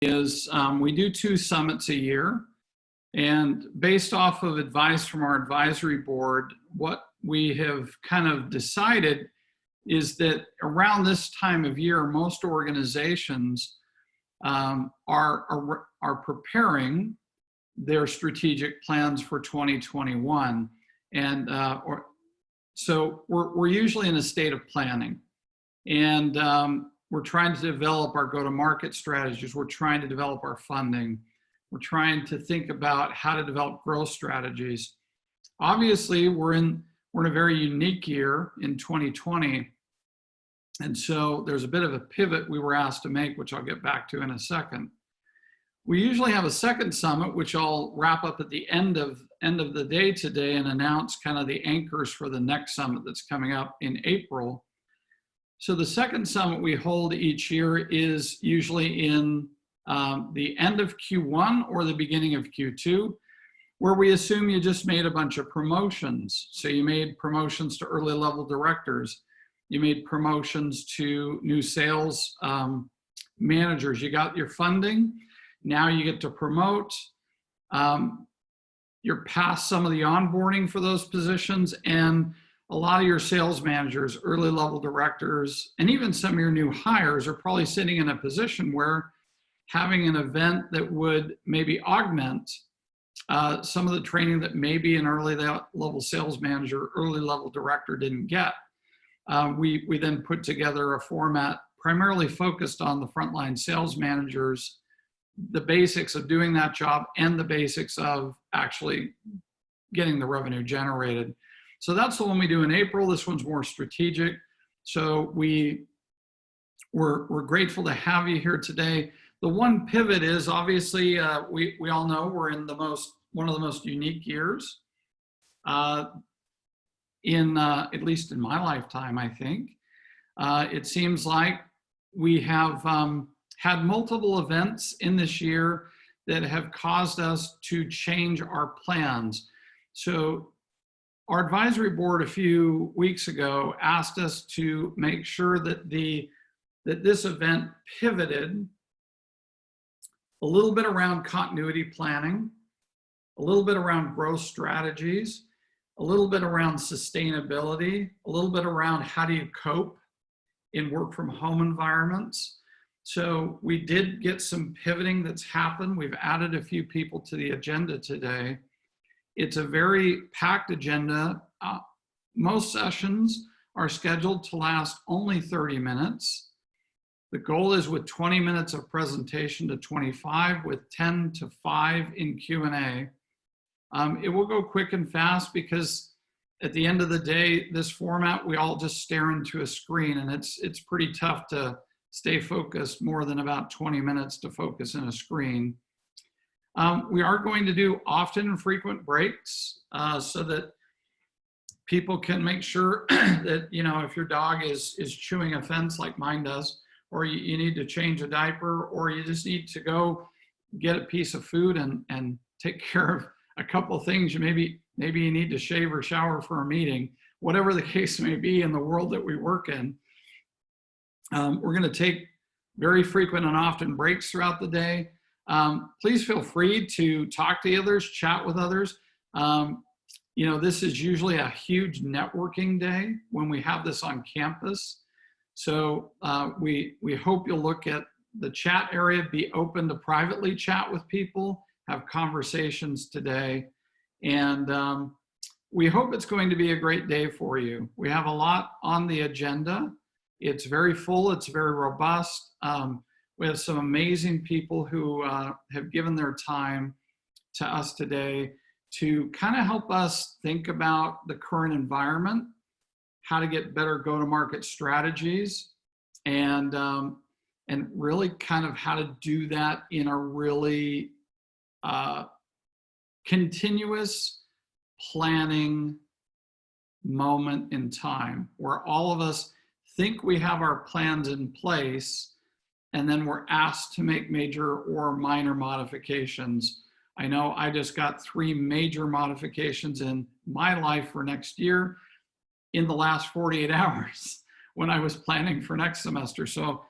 is we do 2 summits a year, and based off of advice from our advisory board, what we have kind of decided is that around this time of year, most organizations are preparing their strategic plans for 2021. And so we're usually in a state of planning. And we're trying to develop our go-to-market strategies. We're trying to develop our funding. We're trying to think about how to develop growth strategies. Obviously, we're in a very unique year in 2020. And so there's a bit of a pivot we were asked to make, which I'll get back to in a second. We usually have a second summit, which I'll wrap up at the end of the day today and announce kind of the anchors for the next summit that's coming up in April. So the second summit we hold each year is usually in the end of Q1 or the beginning of Q2, where we assume you just made a bunch of promotions. So you made promotions to early level directors. You made promotions to new sales managers. You got your funding. Now you get to promote. You're past some of the onboarding for those positions, and a lot of your sales managers, early level directors, and even some of your new hires are probably sitting in a position where having an event that would maybe augment some of the training that maybe an early level sales manager, early level director didn't get. We then put together a format primarily focused on the frontline sales managers, the basics of doing that job and the basics of actually getting the revenue generated. So that's the one we do in April. This one's more strategic. So we're grateful to have you here today. The one pivot is obviously we all know we're in one of the most unique years in at least in my lifetime, I think. It seems like we have had multiple events in this year that have caused us to change our plans. So our advisory board a few weeks ago asked us to make sure that this event pivoted a little bit around continuity planning, a little bit around growth strategies, a little bit around sustainability, a little bit around how do you cope in work from home environments. So we did get some pivoting that's happened. We've added a few people to the agenda today. It's a very packed agenda. Most sessions are scheduled to last only 30 minutes. The goal is with 20 minutes of presentation to 25, with 10 to 5 in Q&A. It will go quick and fast because at the end of the day, this format, we all just stare into a screen, and it's pretty tough to stay focused more than about 20 minutes to focus in a screen. We are going to do often and frequent breaks so that people can make sure that, you know, if your dog is chewing a fence like mine does, or you need to change a diaper, or you just need to go get a piece of food and take care of a couple of things. Maybe you need to shave or shower for a meeting, whatever the case may be in the world that we work in. We're going to take very frequent and often breaks throughout the day. Please feel free to talk to others, chat with others. You know, this is usually a huge networking day when we have this on campus. So we hope you'll look at the chat area, be open to privately chat with people, have conversations today. And we hope it's going to be a great day for you. We have a lot on the agenda. It's very full, it's very robust. We have some amazing people who have given their time to us today to kind of help us think about the current environment, how to get better go-to-market strategies, and really kind of how to do that in a really continuous planning moment in time, where all of us think we have our plans in place, and then we're asked to make major or minor modifications. I know I just got 3 major modifications in my life for next year in the last 48 hours when I was planning for next semester. So